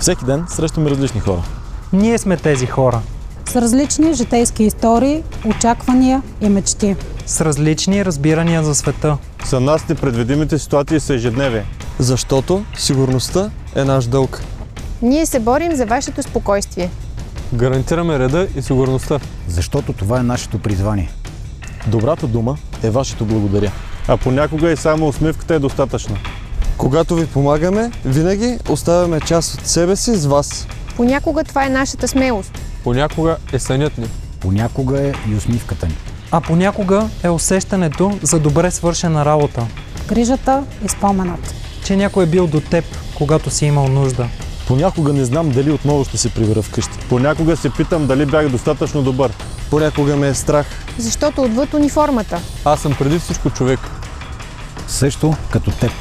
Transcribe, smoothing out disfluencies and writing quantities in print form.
Всеки ден срещаме различни хора. Ние сме тези хора. С различни житейски истории, очаквания и мечти. С различни разбирания за света. За нас непредвидимите ситуации са ежедневие. Защото сигурността е наш дълг. Ние се борим за вашето спокойствие. Гарантираме реда и сигурността. Защото това е нашето призвание. Добрата дума е вашето благодаря. А понякога и само усмивката е достатъчна. Когато ви помагаме, винаги оставяме част от себе си с вас. Понякога това е нашата смелост. Понякога е сънят ни. Понякога е и усмивката ни. А понякога е усещането за добре свършена работа. Грижата и споменът. Че някой е бил до теб, когато си имал нужда. Понякога не знам дали отново ще се прибера вкъщи. Понякога се питам дали бях достатъчно добър. Понякога ме е страх. Защото отвъд униформата. Аз съм преди всичко човек. Също като теб.